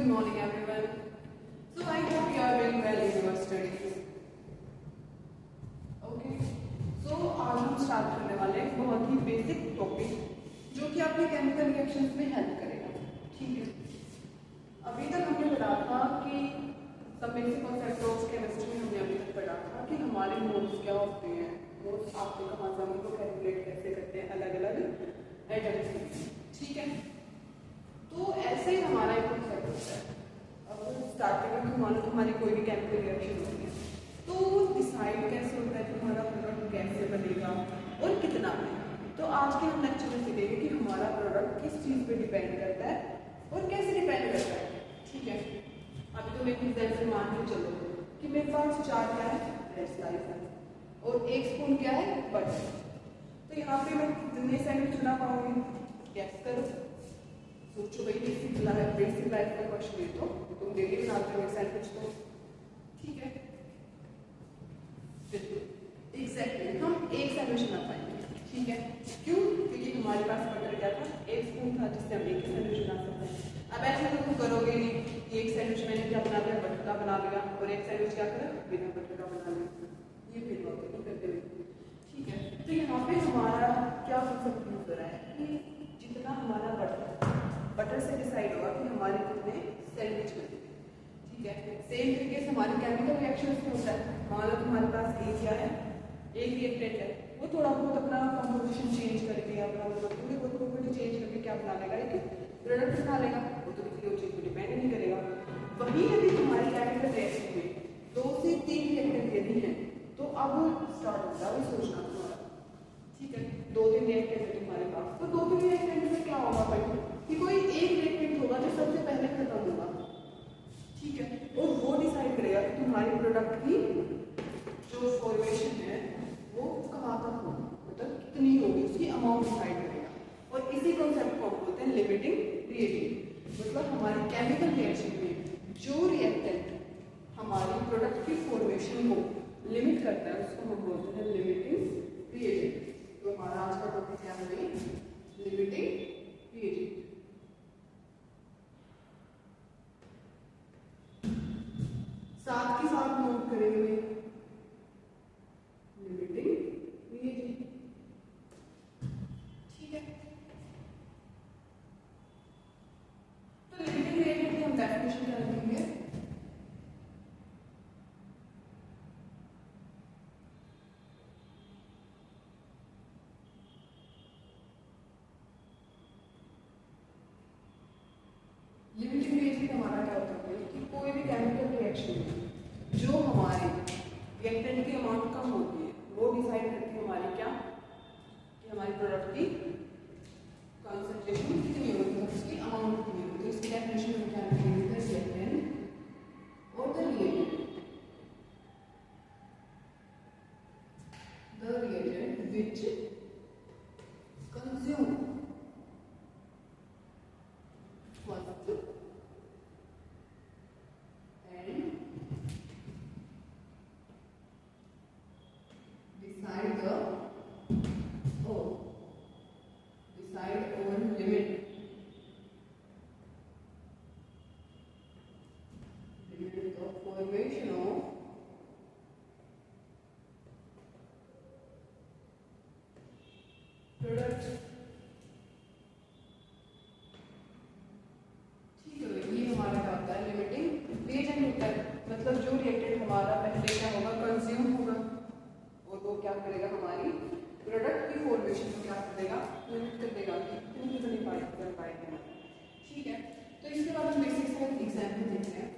good morning everyone. So I hope you are doing well in your studies. Okay. So आज हम start करने वाले हैं बहुत ही बेसिक टॉपिक जो कि आपके केमिकल रिएक्शंस में हेल्प करेगा. ठीक है. अभी तक हमने पढ़ा था कि सब बेसिक कॉन्सेप्ट ऑफ केमिस्ट्री में हमने अभी तक पढ़ा था कि हमारे मोल्स क्या होते हैं, मोल्स आपको कहाँ से हम उनको कैलकुलेट कैसे करते हैं अलग अलग एटम्स. ठीक है. तो ऐसे ही हमारा एक कॉन्सेप्ट होता है. अब स्टार्टिंग में मान लो हमारी कोई भी केमिकल रिएक्शन होती है तो डिसाइड कैसे होता है कि हमारा प्रोडक्ट कैसे बनेगा और कितना बनेगा. तो आज के हम लेक्चर में सीखेंगे कि हमारा प्रोडक्ट किस चीज़ पे डिपेंड करता है और कैसे डिपेंड करता है. ठीक है. अभी तो मैं एक एग्जाम्पल मान के चलो कि मेरे पास 4 क्या है, ब्रेड स्लाइस है और 1 स्पून क्या है, बटर. तो यहाँ पे मैं कितने सैंडविच बना पाऊंगी, गैस करो. सोचो भाई बेसिक लाइफ का क्वेश्चन है तो तुम डेली बनाते हो सैंडविच तो. ठीक है. एग्जैक्टली हम एक सैंडविच बना पाएंगे. ठीक है. क्यों? क्योंकि हमारे पास बटर क्या था, 1 स्पून था जिससे हम एक सैंडविच बना सकते हैं. अब ऐसे तो तुम करोगे नहीं कि एक सैंडविच मैंने क्या बना लिया, बटर का बना लिया और एक सैंडविच क्या करा, बिना बटर का बना लिया. ये फिर बात नहीं करते हुए. ठीक है. तो यहाँ पे हमारा क्या कॉन्सेप्ट यूज हो रहा है कि जितना हमारा बटर से डिसाइड होगा कि हमारे कितने सैंडविच बने. ठीक है. सेम तरीके से हमारे केमिकल रिएक्शंस में होता है. मान लो तुम्हारे पास एक क्या है, एक रिएक्टेंट है, वो थोड़ा बहुत अपना कंपोजिशन चेंज करके अपना प्रॉपर्टी चेंज करके क्या बना लेगा, एक प्रोडक्ट बना लेगा. वो तो किसी और चीज पर डिपेंड नहीं करेगा. वही यदि तुम्हारी केमिकल रिएक्शन में 2 से 3 रिएक्टेंट यदि है तो अब स्टार्ट होता है सोचना तुम्हारा. ठीक है. 2-3 रिएक्टेंट है तुम्हारे पास तो 2-3 रिएक्टेंट में क्या होगा भाई कि कोई एक रिएक्टेंट होगा जो सबसे पहले खत्म होगा. ठीक है. और वो डिसाइड करेगा कि तुम्हारे प्रोडक्ट की जो फॉर्मेशन है वो कहाँ तक हो, मतलब कितनी होगी, उसकी अमाउंट डिसाइड करेगा. और इसी कॉन्सेप्ट को हम बोलते हैं लिमिटिंग रिएजेंट. मतलब हमारी केमिकल रिएक्शन में जो रिएक्टेंट हमारी प्रोडक्ट की फॉर्मेशन को लिमिट करता है उसको हम बोलते हैं लिमिटिंग रिएजेंट. तो हमारा आज का टॉपिक क्या है, लिमिटिंग रिएजेंट. साथ के साथ नोट करेंगे लिमिटिंग रिएजेंट. ठीक है. तो लिमिटिंग रिएजेंट की हम डेफिनेशन क्या लिखेंगे, लिमिटिंग रिएजेंट हमारा क्या होता है कि कोई भी केमिकल रिएक्शन में जो हमारे रिएक्टेंट की अमाउंट कम होती है वो डिसाइड करती है हमारी क्या, कि हमारी प्रोडक्ट की कंसंट्रेशन कितनी होगी, उसकी अमाउंट कितनी होगी. तो इसकी डेफिनेशन में क्या लिखेंगे, द रिएक्टेंट और the reagent which consume formation of product. ठीक है. ये हमारा क्या होता है, लिमिटिंग रिएजेंट होता है. मतलब जो रिएक्टेंट हमारा पहले क्या होगा, कंज्यूम होगा और वो क्या करेगा, हमारी प्रोडक्ट की फॉर्मेशन को क्या कर देगा, लिमिट कर देगा कि कितनी कर पाएंगे. ठीक है. तो इसके बाद हम बेसिक सा एग्जाम्पल देखते हैं.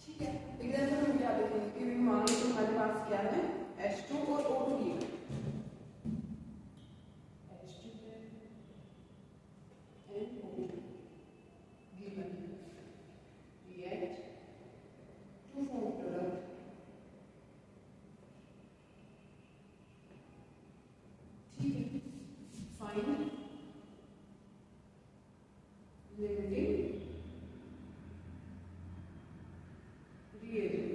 ठीक है. एग्जाम्पल में क्या देखेंगे कि मान लो तुम्हारे पास क्या है, H2 और O2 है. H2 and O2 given react to form product. ठीक है. Find limiting reagent.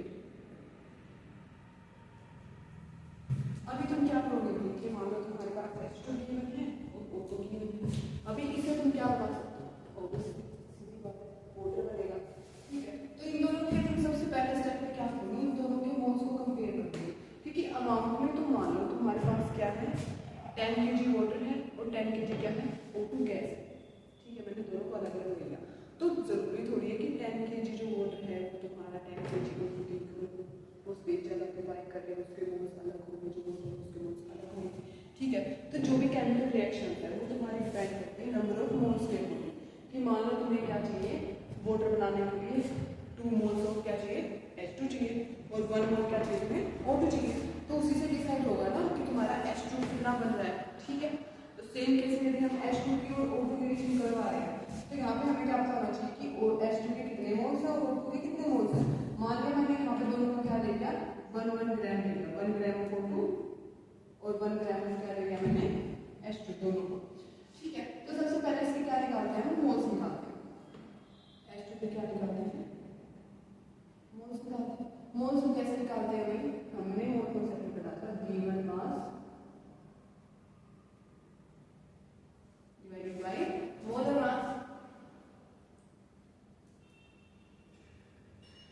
जो भी केमिकल रिएक्शन है वो तुम्हारे डिपेंड करते हैं नंबर ऑफ मोल्स के ऊपर कि मान लो तुम्हें क्या चाहिए वाटर बनाने के लिए 2 मोल्स ऑफ क्या चाहिए H2 चाहिए और 1 मोल क्या चाहिए तुम्हें O2 चाहिए, तो उसी से डिसाइड होगा ना कि तुम्हारा H2 कितना बन रहा है। ठीक है, तो सेम केस में यदि हम H2 की और O2 की रिएक्शन करवा रहे हैं तो यहाँ पे हमें क्या बताना चाहिए कि H2 के कितने मोल्स है और O2 के कितने मोल्स है। मान लिया मैंने यहाँ पे दोनों का क्या ले लिया 1 ग्राम ले लिया, 1 ग्राम ऑफ O2 और 1 ग्राम ऑफ क्या ले लिया मैंने H2 दोनों को। ठीक है, तो सबसे पहले इसके क्या निकालते हैं हम मोल्स निकालते हैं। H2 पे क्या निकालते हैं मोल्स निकालते हैं। मोल्स को कैसे निकालते हैं भाई, हमने मोल कॉन्सेप्ट पढ़ा था given mass divided by molar mass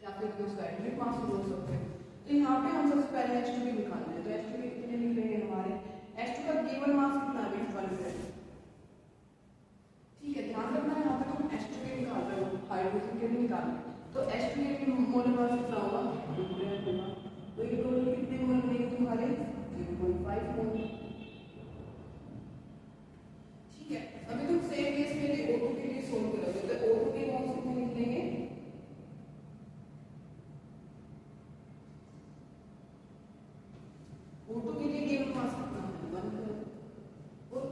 या फिर उसका यूनिट मास बोल सकते हैं। तो यहाँ पे हम सबसे पहले H2 की निकालना है, तो H2 के कितने निकलेंगे हमारे H2 का गिवन मास कितना है 1 ग्राम। ठीक है, ध्यान रखना है यहाँ पे तुम H2 के निकाल रहे हो, हाइड्रोजन के भी निकाल रहे हो, तो H2 के मोलर मास कितना होगा 2 ग्राम होगा। तो ये टोटल कितने मोल बनेंगे तुम्हारे 0.5 मोल। ठीक है, अभी तुम सेम केस के लिए O2 के लिए सोल्व करोगे तो O2 के मोल्स कितने निकलेंगे O2 के लिए गिवन मास कितना है 1 ग्राम। और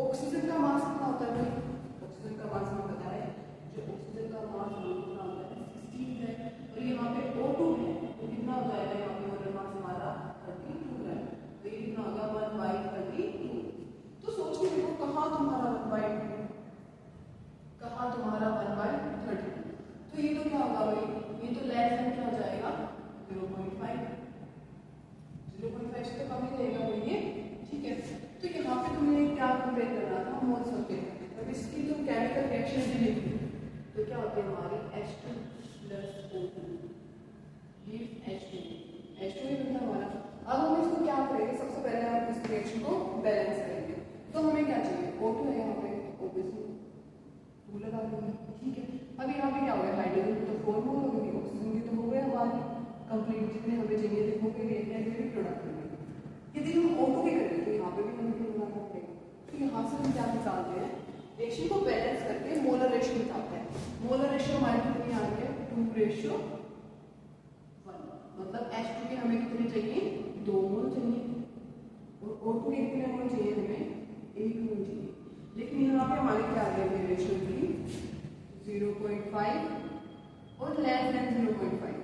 ऑक्सीजन का मास कितना होता है भाई, ऑक्सीजन का मास हमें पता है, जो ऑक्सीजन का मास कितना होता है 16 है, और यहाँ पे O2 है तो कितना हो जाएगा यहाँ पे मोलर मास हमारा 32 ग्राम, तो ये कितना होगा 1/32। तो सोच के देखो कहाँ तुम्हारा 1/2 कहाँ तुम्हारा 1/32, तो ये तो क्या होगा भाई, ये तो लेस देन क्या हो जाएगा 0.5 से तो कम ही रहेगा भाई ये। ठीक है, तो यहाँ पे तुम्हें क्या कंपेयर करना था मोल्स ऑफ केमिकल, अब इसकी तुम केमिकल रिएक्शन भी लिख तो क्या होती है हमारी H2 + O2 गिव H2 ही बनता हमारा। अब हम इसको क्या करेंगे, सबसे पहले हम इस रिएक्शन को बैलेंस करेंगे, तो हमें क्या चाहिए O2 है यहाँ पे ऑब्वियसली 2 लगा देंगे। ठीक है, अब यहाँ पे क्या हो गया हाइड्रोजन तो 4 मोल हो गई, ऑक्सीजन की तो हो गया हमारी कंप्लीट, जितने हमें चाहिए थे वो भी रिएक्टेंट में भी प्रोडक्ट करेंगे। यदि हम O2 के करें तो यहाँ पे भी हमें क्या बनाना पड़ेगा, तो यहाँ से हम क्या निकालते हैं रिएक्शन को बैलेंस करके मोलर रेशियो निकालते हैं। मोलर रेशियो हमारी कितनी आ रही है 2:1, मतलब H2 के हमें कितने चाहिए 2 मोल चाहिए और O2 के कितने मोल चाहिए हमें 1 मोल चाहिए। लेकिन यहाँ पे हमारी क्या आ रही है रेशियो की 0.5 और लेस देन 0.5।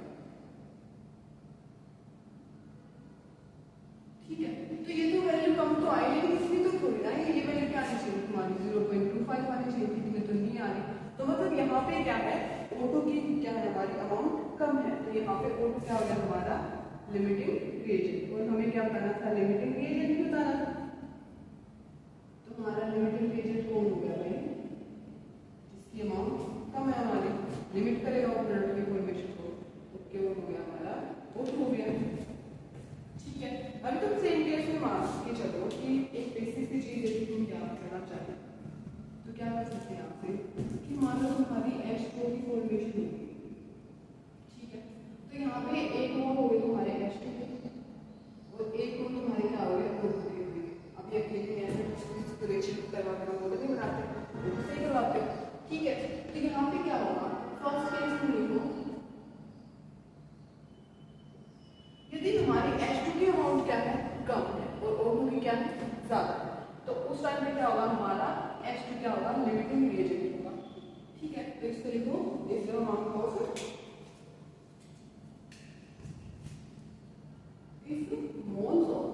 ठीक है, तो ये तो वैल्यू कम तो आई, लेकिन इसमें तो थोड़ी ना ये वैल्यू क्या आनी चाहिए तुम्हारी 0.25 आनी चाहिए थी, तुम्हें तो नहीं आ रही। तो मतलब यहाँ पे क्या है O2 की क्या है हमारी अमाउंट कम है, तो यहाँ पे O2 क्या हो गया हमारा लिमिटिंग रिएजेंट, और हमें क्या बताना था लिमिटिंग रिएजेंट भी बताना था। तो हमारा लिमिटिंग रिएजेंट कौन हो गया भाई, जिसकी अमाउंट कम है हमारी, लिमिट करेगा प्रोडक्ट की फॉर्मेशन को, तो क्या हो गया हमारा O2 हो गया। ठीक है, अभी तुम सेम केस में मान के चलो कि एक बेसिक सी चीज यदि तुम याद करना चाहे तो क्या कर सकते हैं यहाँ से कि मान लो तुम्हारी H2 की फॉर्मेशन होगी। ठीक है, तो यहाँ पे एक मोल हो गए तुम्हारे H2 के और एक मोल तुम्हारे क्या हो गए O2 के हुए। अब ये अकेले ऐसे रिएक्शन करवा कर मोल नहीं बनाते, सही करवाते। ठीक है, तो यहाँ पे क्या होगा फर्स्ट केस में लिखो यदि हमारी H2 की अमाउंट क्या है कम है और O2 की क्या है ज्यादा है, तो उस टाइम पे क्या होगा हमारा H2 क्या होगा लिमिटिंग रिएजेंट होगा। ठीक है, तो इसको लिखो इस the amount of if moles of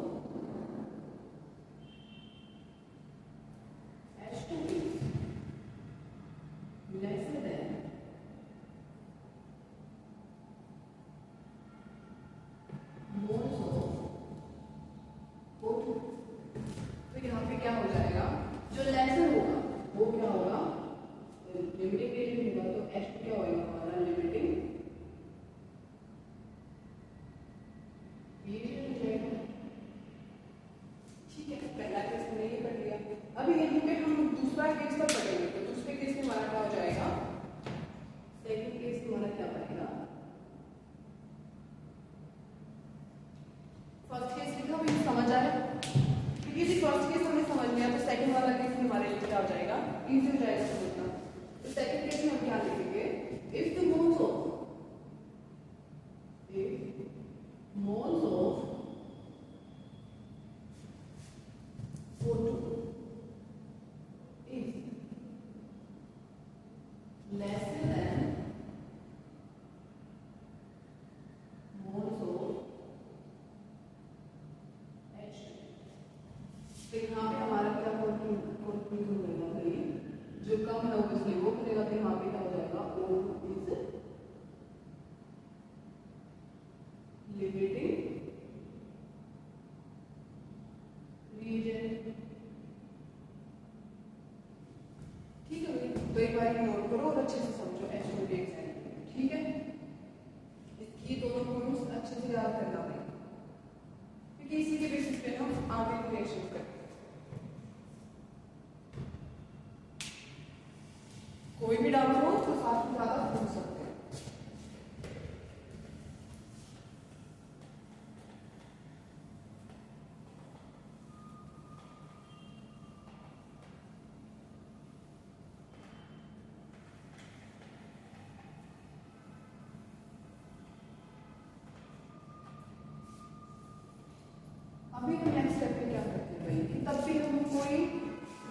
H2 is lesser than moles of O2, तो यहाँ पे क्या हो जाएगा जो लेसर होगा वो क्या होगा लिमिटिंग रिएजेंट होगा, तो H2 क्या होगा हमारा लिमिटिंग रिएजेंट हो जाएगा। ठीक है, पहला केस हमने ये पढ़ लिया। अभी यहीं पे हम दूसरा केस पर पढ़ेंगे, तो दूसरे केस में हमारा क्या हो जाएगा lesser than moles of H2। तो यहाँ पे हमारा क्या कंक्लूजन बनेगा भाई, जो कम है ऑब्वियसली वो करेगा, तो यहाँ पे क्या हो जाएगा, O इज लिमिटिंग रीजन। ठीक है भाई, तो एक बार नोट करो और अच्छे से समझो H2 के एग्जाम्पल, ठीक है। ये दोनों पॉइंट्स अच्छे से याद करना भाई, क्योंकि इसी के बेसिस पे हम आगे रिलेशन करते हैं। कोई भी डाउट हो तो साथ में ज्यादा पूछ सकते हैं। अभी हम नेक्स्ट स्टेप पे क्या करते हैं भाई, कि तब भी हम कोई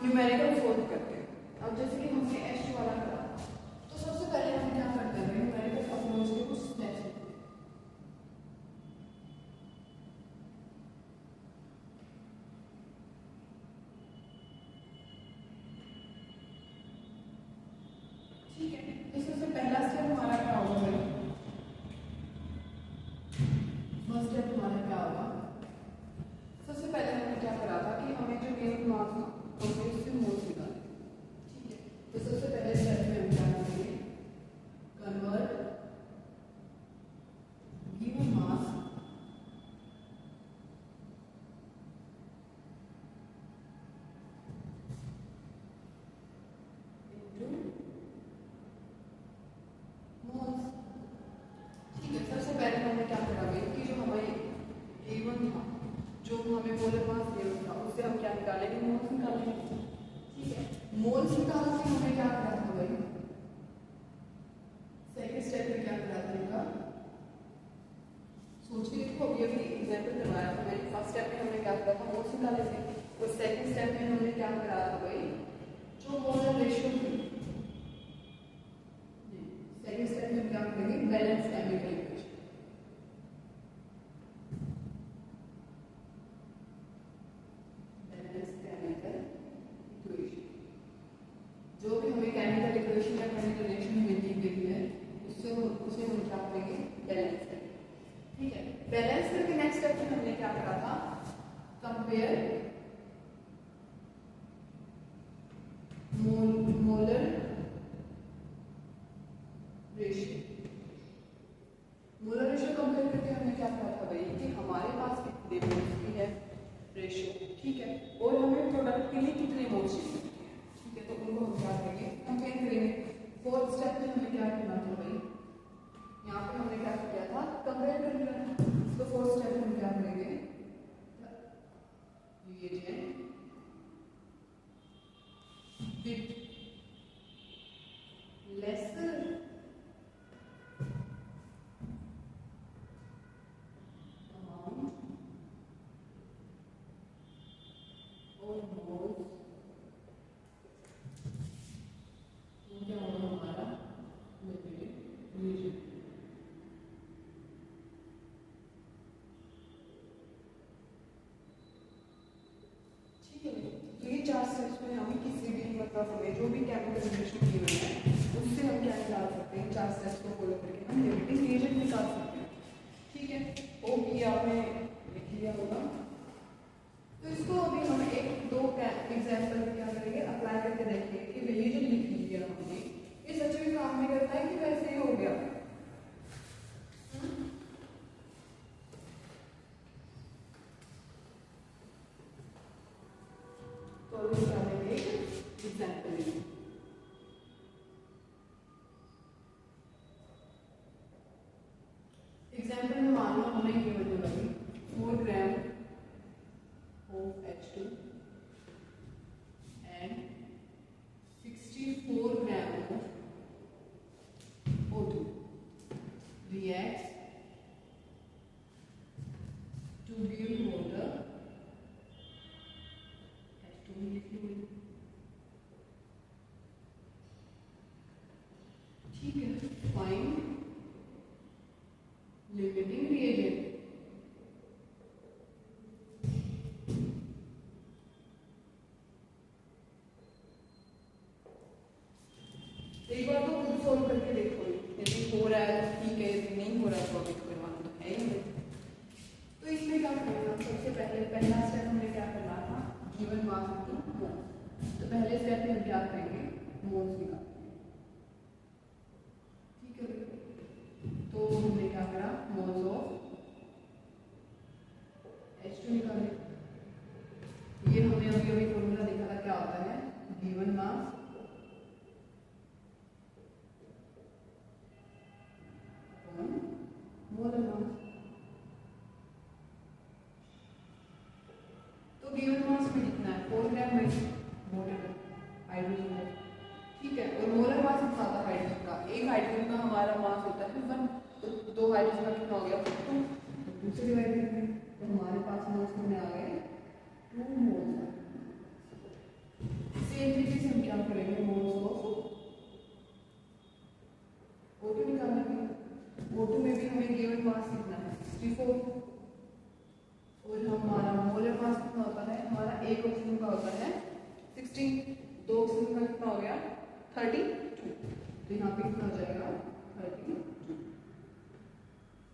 न्यूमेरिकल सोल्व करते हैं। अब जैसे कि हमने H2 वाला करा, तो सबसे पहले हम क्या करते हैं भाई, न्यूमेरिकल अप्रोच के कुछ स्टेप्स होते हैं। ठीक है, तो सबसे पहला स्टेप हमारा क्या होगा भाई, फर्स्ट स्टेप हमारा क्या होगा, सबसे पहले हमने क्या करा था कि हमें जो गिवन मास था हमने उससे मोल्स निकाले। ठीक है, तो सबसे पहले स्टेप में हम क्या करेंगे, convert given mass into moles. ठीक है, सबसे पहले हमने क्या करा भाई, कि जो हमारी गिवन था, जो हमें मोलर मास गिवन था, उससे हम क्या निकालेंगे, मोल्स निकालेंगे। ठीक है, मोल्स निकाल के हमें क्या करना था भाई, सेकंड स्टेप में क्या करा था इनका, सोच के देखो। अभी एग्जांपल करवाया था मैंने, फर्स्ट स्टेप में हमने क्या करा था, मोल्स निकाले थे, और सेकंड स्टेप में हमने क्या करा था भाई, जो मोलर रेशियो थी, सेकंड स्टेप में क्या करेंगे, balance chemical equation. Balance chemical equation, जो भी हमें केमिकल इक्वेशन या केमिकल रिएक्शन हमें दी गई है, उसे हम क्या करेंगे, बैलेंस करेंगे। ठीक है, बैलेंस करके नेक्स्ट स्टेप में हमने क्या करा था, compare molar ratio. Molar ratio compare करके हमने क्या करा था भाई, कि हमारे पास कितने मोल्स की है रेशियो, ठीक है, और हमें प्रोडक्ट के लिए कितने मोल्स चाहिए। ठीक है, तो उनको हम क्या करेंगे, कंपेयर करेंगे। फोर्थ स्टेप में हमें क्या करना था भाई, यहाँ पे हमने क्या किया था, कंपेयर करना है। तो फोर्थ स्टेप में हम क्या करेंगे, reagent with lesser amount or moles, क्या होगा हमारा लिमिटेड रीजन। ठीक है, तो ये चार स्टेप्स में हम किसी भी मतलब हमें जो भी केमिकल रिएक्शन की हुई है उससे हम क्या निकाल सकते हैं, चार स्टेप्स को फॉलो करके हम लिमिटिंग रीजन निकाल सकते हैं। ठीक है, ओके, आपने लिख लिया होगा। तो इसको अभी हम एक दो एग्जाम्पल क्या करेंगे, अप्लाई करके देखेंगे कि ये जो लिख लिया हमने ये सच में काम में करता है कि वैसे ही हो गया। तो अभी क्या लेंगे, एग्जाम्पल लेंगे। एग्जाम्पल में मान लो हमें ये बता 4 ग्राम of H2 and 65 ठीक है, फाइंड लिमिटिंग रिएजेंट। एक बार तो खुद सोल्व करके देखो, यदि हो रहा है ठीक है, यदि नहीं हो रहा है तो अभी करवाना तो है ही नहीं। तो इसमें क्या करना, सबसे पहले पहला स्टेप हमने क्या करना था, गिवन मास इनटू मोल्स। तो पहले स्टेप में हम क्या करेंगे, मोल्स निकालेंगे। ठीक है, तो हमने क्या करा, मोल्स ऑफ H2 निकाले। ये हमने अभी अभी फॉर्मूला देखा था, क्या होता है, गिवन मास मोलर मास। तो गिवन मास में कितना है, 4 ग्राम मोलर हाइड्रोजन है। ठीक है, और मोलर मास कितना आता है हाइड्रोजन का, एक हाइड्रोजन का हमारा मास होता है 1, तो 2 हाइड्रोजन का कितना हो गया 2, 2 से डिवाइड करेंगे तो हमारे पास मोल्स कितने आ गए 2 मोल्स। सेम तरीके से हम क्या करेंगे, मोल्स ऑफ O2 निकालेंगे। O2 में भी हमें गिवन मास कितना है 64, और हमारा मोलर मास कितना होता है, हमारा एक ऑक्सीजन का होता है 16, 2 ऑक्सीजन का कितना हो गया 32, तो यहाँ पे कितना हो जाएगा 32।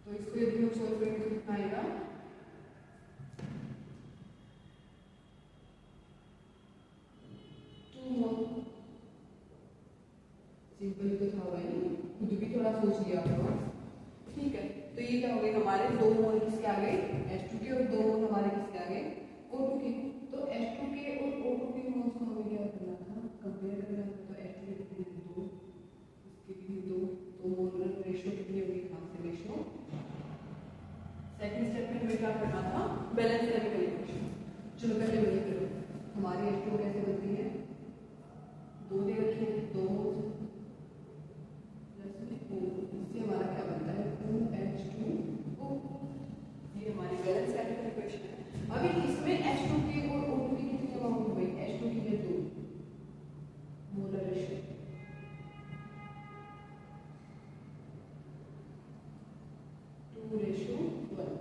तो इसको यदि हम सोल्व करेंगे तो कितना आएगा, सिंपल तो था भाई, खुद भी थोड़ा सोच लिया करो। ठीक है, तो ये क्या हो गए हमारे 2 मोल किसके आ गए H2 के, और 2 मोल हमारे किसके आ गए O2 के। तो H2 के और O2 के मोल्स को हमें क्या करना था, कंपेयर करना था। तो H2 के कितने 2, इसके कितने 2, तो मोलर रेशियो कितनी होगी, यहाँ से रेशियो। सेकंड स्टेप में हमें क्या करना था, बैलेंस केमिकल इक्वेशन। चलो पहले वही करो, हमारी H2 कैसे बनती है, 2 दे रखी है, 2 मोल्स, इससे हमारा क्या बनता है 2H2O। ये हमारी बैलेंस केमिकल इक्वेशन है। अभी इसमें H2 के और O2 की कितनी अमाउंट हो गई, H2 की है 2, मोलर रेशियो 2:1।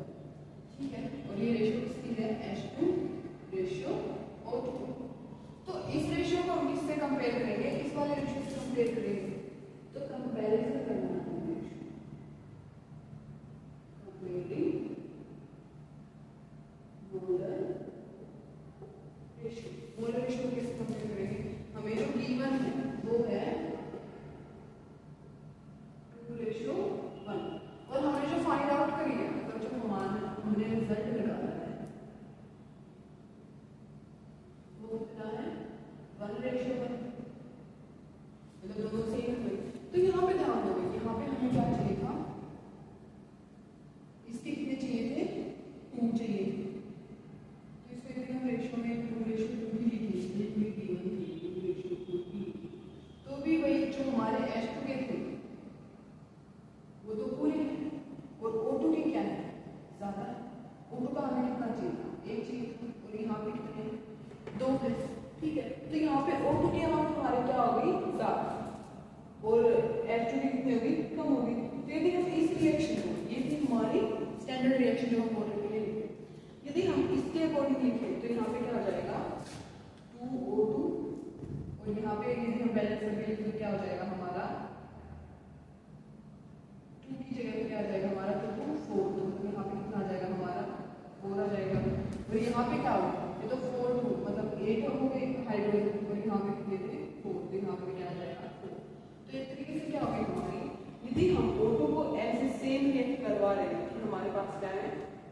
ठीक है, और ये रेशियो किसकी है, H2:O2। तो इस रेशियो को हम किससे कंपेयर करेंगे, इस वाले रेशियो से कंपेयर करेंगे। तो कंपैरिजन करना है, comparing molar ratio. Molar ratio कैसे कंपेयर करेंगे, हमें जो गिवन है वो है 2:1, और हमने जो फाइंड आउट करी है, मतलब जो हमने रिजल्ट निकाला है वो कितना है 1:1, मतलब दोनों सेम है। तो यहाँ पे ध्यान दो, यहाँ पे हमें क्या चाहिए था, इसके कितने चाहिए थे 2 चाहिए थे। तो इसको यदि हम रेशियो में 2:2 भी लिखे, इसलिए कोई गिवन थी 2:2 भी, तो भी वही जो हमारे H2 के थे वो तो पूरे हैं, और O2 के क्या है ज्यादा, O2 का हमें कितना चाहिए था 1 चाहिए था, और यहाँ पे कितने 2 है। ठीक है, तो यहाँ पे O2 की अमाउंट हमारे क्या हो गई ज्यादा, और H2 की कितनी होगी कम होगी। तो यदि हम इस रिएक्शन को, ये थी हमारी स्टैंडर्ड रिएक्शन जो हम मोलर के लिए लिखे, यदि हम इसके अकॉर्डिंग लिखें तो यहाँ पे क्या हो जाएगा 2O2, और यहाँ पे यदि हम बैलेंस करके लिखें तो क्या हो जाएगा हमारा 2 की जगह पे क्या आ जाएगा हमारा 2 4, तो यहाँ पे कितना आ जाएगा हमारा 4 आ जाएगा। और यहाँ पे क्या होगा, ये तो 4 2 मतलब 8 हो गए हाइड्रोजन, और यहाँ पे कितने थे 4, तो यहाँ पे क्या आ जाएगा 4। तो इस तरीके से क्या हो गई हमारी, यदि हम O2 को ऐसे सेम रिएक्ट करवा रहे हैं कि हमारे पास क्या है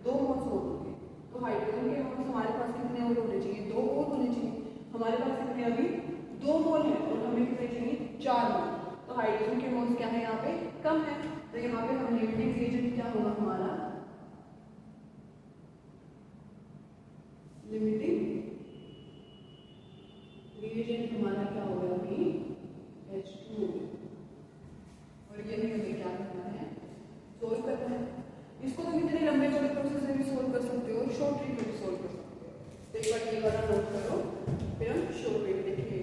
2 मोल्स और होंगे, तो हाइड्रोजन के मोल्स हमारे पास कितने और होने चाहिए 2 और होने चाहिए। हमारे पास कितने अभी 2 मोल है, और हमें कितने चाहिए 4 मोल, तो हाइड्रोजन के मोल्स क्या है यहाँ पे कम है। तो यहाँ पे हम लिमिटिंग रिएजेंट क्या होगा हमारा, लिमिटिंग रिएजेंट हमारा क्या होगा अभी H2, और ये हमें क्या करना है सोल्व करना है। इसको तो कितने लंबे चौड़े प्रोसेस में भी सोल्व कर सकते हो, शॉर्ट ट्रिक में भी सोल्व कर सकते हो। तो एक बार ये वाला नोट करो, फिर हम शॉर्ट ट्रिक देखेंगे।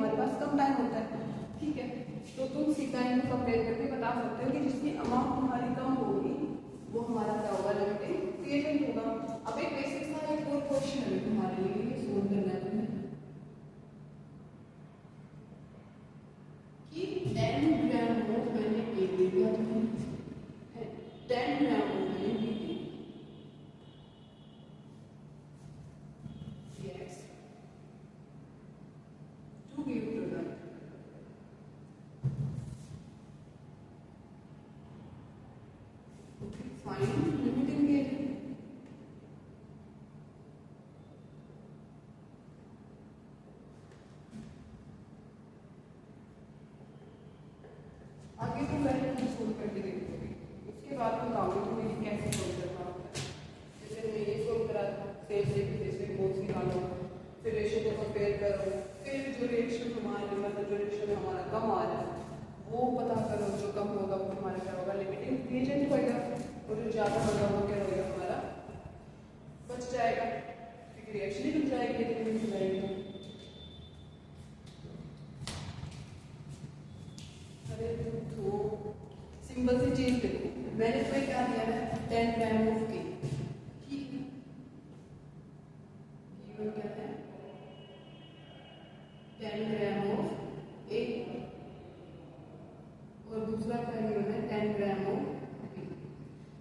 हमारे पास कम टाइम होता है, ठीक है। तो तुम सीधा इनको कंपेयर करके बता सकते हो कि जिसकी अमाउंट हमारी कम होगी वो हमारा क्या होगा, लिमिटिंग रिएजेंट होगा। अब एक बेसिक सा एक और क्वेश्चन है तुम्हारे लिए, ये सोल्व करना है तुम्हें कि 10 ग्राम ऑफ मैंने ए ले लिया, तुम्हें 10 ग्राम ऑफ मैंने बी ले लिया, yes to give product. Fine limiting reagent, आगे तो पहले सोल्व करके देखोगे, उसके बाद बताओगे तो मेरी कैसे सोल्व करना होता है। जैसे मैंने ये सोल्व करा था, सेम तरीके जैसे बोल्स निकालो, फिर रेशियो को कंपेयर करो, फिर जो रेशियो हमारे मतलब जो रेशियो में हमारा कम आ रहा है वो पता करो, जो कम होगा वो हमारा क्या होगा, लिमिटिंग रिएजेंट होगा, और जो ज़्यादा होगा वो क्या होगा, हमारा बच जाएगा, क्योंकि रिएक्शन ही रुक जाएगी यदि नहीं जाएगी। अरे तो सिंपल सी चीज देखो, मैंने तुम्हें क्या दिया है, 10 ग्राम ऑफ के, ठीक है, गिवन क्या है 10 ग्राम ऑफ ए, और दूसरा क्या गिवन है 10 ग्राम ऑफ बी।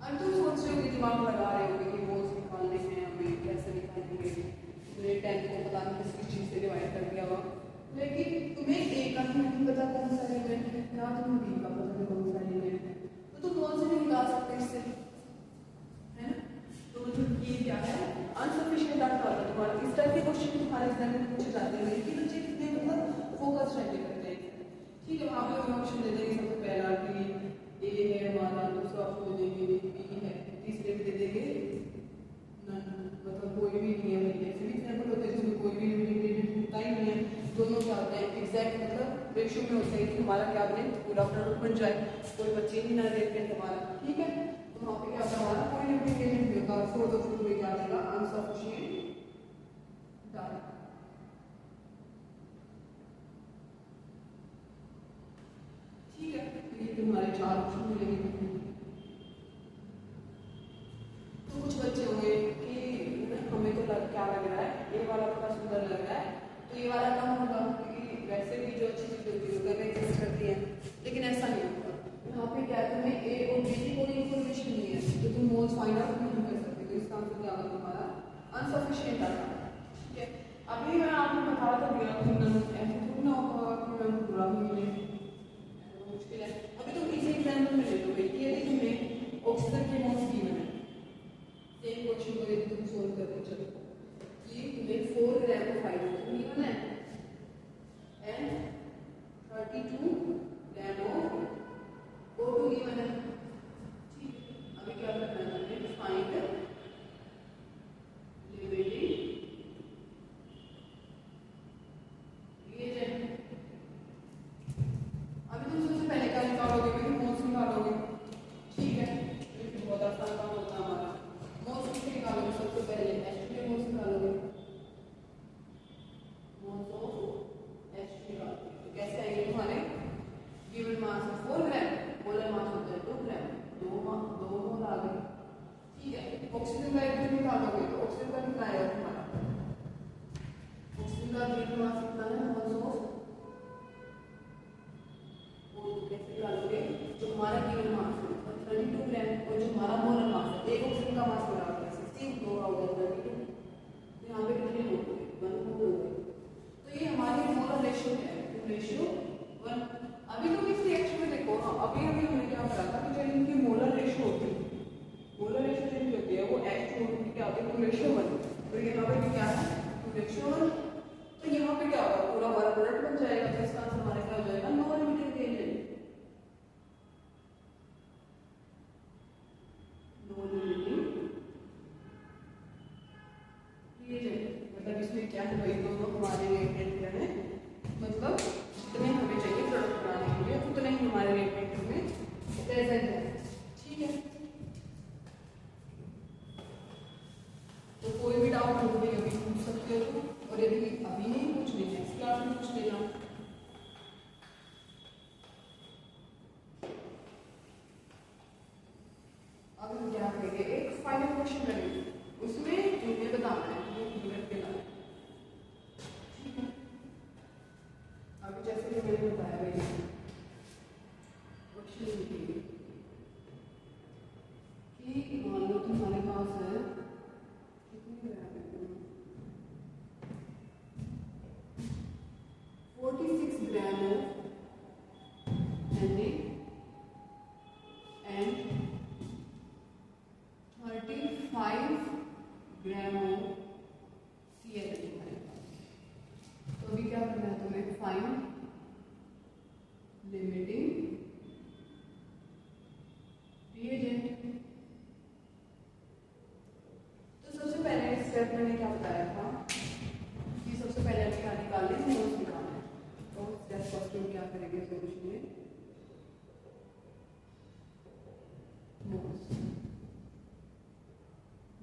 अब तुम सोच रहे हो कि दिमाग लगा रहे होगे कि मोल्स निकालने हैं हमें, कैसे निकालेंगे, तुमने 10 को पता नहीं किस चीज से डिवाइड कर दिया हुआ, लेकिन तुम्हें ए का ही नहीं पता कौन सा एलिमेंट है, ना तुम्हें बी का पता है कौन सा एलिमेंट है, तो तुम कौन से भी निकाल सकते हैं इससे, है ना। तो मतलब ये क्या है, अनसफिशिएंट डाटा होता है तुम्हारा। इस टाइप के क्वेश्चन तुम्हारे एग्जाम में पूछे जाते हैं कि बच्चे कितने मतलब फोकस रहते करते हैं, ठीक है। वहाँ पे ऑप्शन दे देंगे, सबसे पहला कि ए है हमारा, दूसरा ऑप्शन दे देंगे बी है, तीसरे में दे देंगे मतलब कोई भी नहीं है, ऐसे भी एग्जाम्पल होते हैं जिसमें कोई भी लिमिटिंग होता ही नहीं है, दोनों क्या होते हैं एग्जैक्ट मतलब रेशियो में होते हैं कि हमारा क्या बने, पूरा प्रोडक्ट बन जाए, कोई बच्चे ही ना रिएक्टेंट हमारा, ठीक है। तो वहाँ पे क्या होता है, हमारा कोई लिमिटिंग एजेंट होगा, सो तो फिर तुम्हें क्या देगा, अनसफिशिएंट डाटा, ठीक है। तो ये तुम्हारे 4 ऑप्शन मिलेंगे। तो कुछ बच्चे होंगे कि हमें तो क्या लग रहा है, ये वाला थोड़ा सुंदर लग रहा है तो ये वाला कम होगा, क्योंकि वैसे भी जो अच्छी चीज होती है वो करने एग्जिस्ट करती है, लेकिन ऐसा नहीं होगा। यहाँ पे क्या है, तुम्हें ए और बी की कोई इन्फॉर्मेशन नहीं है तो तुम मोल्स फाइंड आउट नहीं कर सकते, तो इसका आंसर क्या होगा तुम्हारा अनसफिशिएंट डाटा, ठीक है। अभी मैं आपको बता रहा था बिना ऐसे थोड़ी ना होगा कि मैं पूरा ही मिले, मुश्किल है। अभी तुम इसी एग्जाम्पल में ले लो, यदि तुम्हें ऑक्सीजन के मोल्स गिवन है, सेम क्वेश्चन को यदि तुम सोल्व करते चलो कि तुम्हें 4 ग्राम ऑफ हाइड्रोजन गिवन है and 32 gram of O2 given है, ठीक है। अभी क्या करना है, हमें फाइंड लिमिटिंग रिएजेंट। अभी तुम सबसे पहले क्या निकालोगे, भाई मोल्स निकालोगे, ठीक है, ये बहुत आसान काम होता है हमारा। मोल्स किसे निकालोगे, सबसे पहले H2 के मोल्स निकालोगे, मोल्स ऑफ H2 निकालोगे, तो कैसे आएंगे तुम्हारे, गिवन मास 4 ग्राम, मोलर मास होता है 2 ग्राम, 2 मोल आ गए, ठीक है। ऑक्सीजन का एक निकालोगे तो ऑक्सीजन का कितना आएगा तुम्हारा, ऑक्सीजन का गिवन मास कितना है, मोल्स ऑफ O2, कैसे निकालोगे, जो हमारा गिवन मास है 32 ग्राम और जो हमारा मोलर मास है, एक ऑक्सीजन का मास बराबर है 16, तो हो गया 32, तो यहाँ पे कितने मोल हो गए, 1 मोल हो गए, तो ये हमारी मोलर रेशियो है, रेशियो 1। अभी तुम इस रिएक्शन में देखो, अभी हमने क्या करा था कि जो इनकी मोलर रेशियो होती है, मोलर रेशियो जो होती है वो H2O2 की क्या होती है, 2:1, तो यहाँ पे भी क्या है 2:1, तो यहाँ पे क्या होगा, पूरा हमारा प्रोडक्ट बन जाएगा, तो इसका आंसर हमारा क्या हो जाएगा, no limiting reagent, no limiting reagent, मतलब इसमें क्या है भाई, दोनों हमारे रिएक्टेंट हैं, मतलब जितने हमें चाहिए प्रोडक्ट बनाने के लिए उतने ही हमारे रिएक्टेंट में प्रेजेंट है, ठीक है। तो कोई भी डाउट हो तो अभी पूछ सकते हो, और यदि अभी नहीं पूछ लेना नेक्स्ट क्लास में पूछ लेना, 46 gram of Na and 35 gram of Cl हमारे पास। तो अभी क्या करना है तुम्हें, फाइंड लिमिटिंग रिएजेंट। तो सबसे पहले स्टेप मैंने क्या बताया था कि सबसे पहले हमें क्या निकालना है, मोल्स निकालना है। तो स्टेप फर्स्ट में क्या करेंगे सॉल्यूशन में,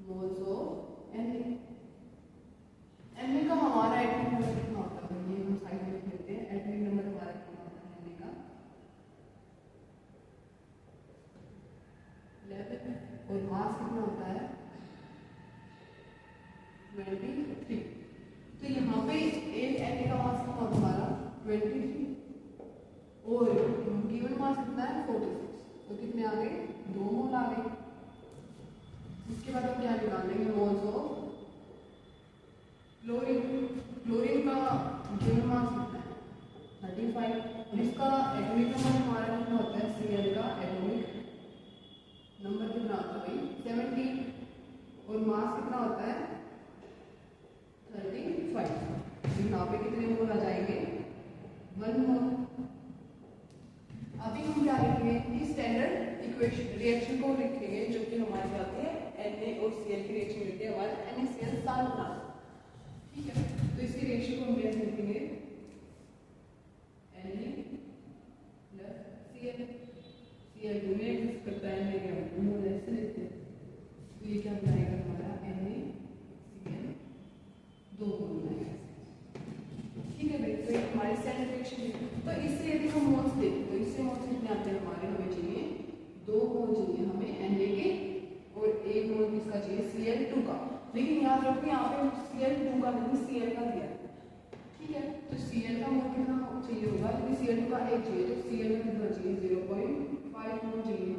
मोल्स ऑफ Na। Na का हमारा एटॉमिक नंबर कितना होता है, ये हम साइड में लिख लेते हैं। एटॉमिक नंबर हमारा कितना होता है Na का 11 और मास कितना होता है 23। तो यहाँ पे एक Na का मास कितना होता है हमारा 23 और गिवन मास कितना है 46। तो कितने आ गए, 2 मोल आ गए। इसके बाद हम क्या निकाल लेंगे, मोल्स ऑफ क्लोरीन। क्लोरीन का गिवन मास कितना है 35 और इसका एटॉमिक नंबर हमारा कितना होता है, Cl का एटॉमिक नंबर कितना होता है भाई 70 और मास कितना होता है 35। तो यहाँ पे कितने मोल आ जाएंगे 1 मोल। अभी हम क्या लिखेंगे, स्टैंडर्ड इक्वेशन रिएक्शन को लिखेंगे जो कि हमारे आती है Na और Cl की रिएक्शन मिलती है हमारे NaCl साल बना। ठीक है, तो इसकी रिएक्शन को हम कैसे लिखेंगे, Na प्लस Cl। Cl2 में एग्जिस्ट करता है Na के मोल ऐसे लिखते हैं। तो ये क्या बनाएगा हमारा NaCl 2 मोल बनाएगा। ठीक है भाई, तो ये हमारी स्टैंडर्ड रिएक्शन है। तो इससे यदि हम मोल्स देखें तो इससे मोल्स कितने आते हैं हमारे, हमें चाहिए 2 मोल चाहिए हमें Na के और 1 मोल किसका चाहिए Cl2 का। लेकिन याद रखो यहाँ पे Cl2 का नहीं Cl का दिया। ठीक है, तो Cl का मोल कितना चाहिए होगा, क्योंकि Cl2 का 1 चाहिए तो Cl का कितना चाहिए 0.5 मोल चाहिए।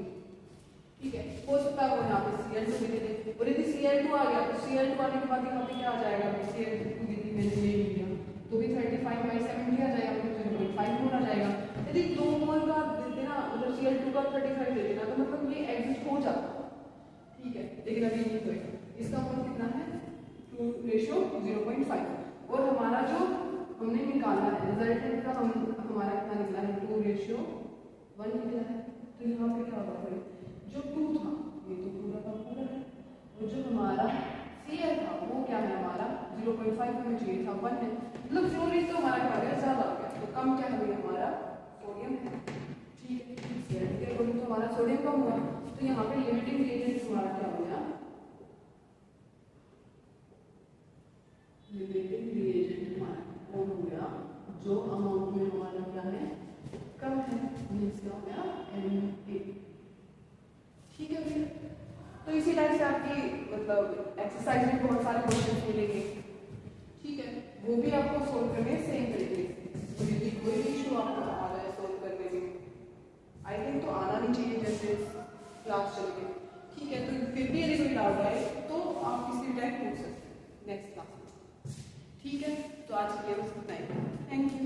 ठीक है, हो सकता है वो यहाँ पे Cl2 भी दे दे और यदि Cl2 आ गया तो Cl2 आने के बाद यहाँ पे क्या आ जाएगा, Cl2 यदि मैंने ले लिया तो भी 35/70 आ जाएगा, मतलब 0.5 मोल आ जाएगा। यदि 2 मोल का देते ना, मतलब Cl2 का 35 दे देना तो मतलब ये एग्जिस्ट हो जाता। ठीक है, लेकिन अभी नहीं होएगा। इसका मोल कितना है 2:0.5 और हमारा जो हमने निकाला है रिजल्टेंट का हमारा कितना निकला है 2:1 निकला है। तो यहाँ पे क्या होगा भाई, जो 2 था ये तो पूरा का पूरा है और जो हमारा Cl था वो क्या है हमारा 0.5 हमें चाहिए था 1 है, मतलब फ्लोरीन तो हमारा क्या हो गया ज्यादा हो गया। तो कम क्या है हमारा सोडियम है। ठीक है, Cl के अकॉर्डिंग तो हमारा सोडियम कम हुआ। तो यहाँ पे लिमिटिंग रिएजेंट हमारा क्या हो गया, लिमिटिंग रिएजेंट हमारा कौन हो गया, जो अमाउंट में हमारा क्या है कम है, मींस क्या हो गया Na। ठीक है फिर, तो इसी टाइप से आपकी मतलब एक्सरसाइज में बहुत सारे क्वेश्चन मिलेंगे। ठीक है, वो भी आपको सोल्व करने सेम तरीके से। तो यदि कोई भी इशू आपको आ रहा है सोल्व करने में, आई थिंक तो आना नहीं चाहिए जैसे क्लास चल के। ठीक है, तो फिर भी यदि कोई डाउट आए तो आप किसी भी टाइम पूछ सकते हैं नेक्स्ट क्लास में। ठीक है, तो आज के लिए बस इतना ही। Thank you.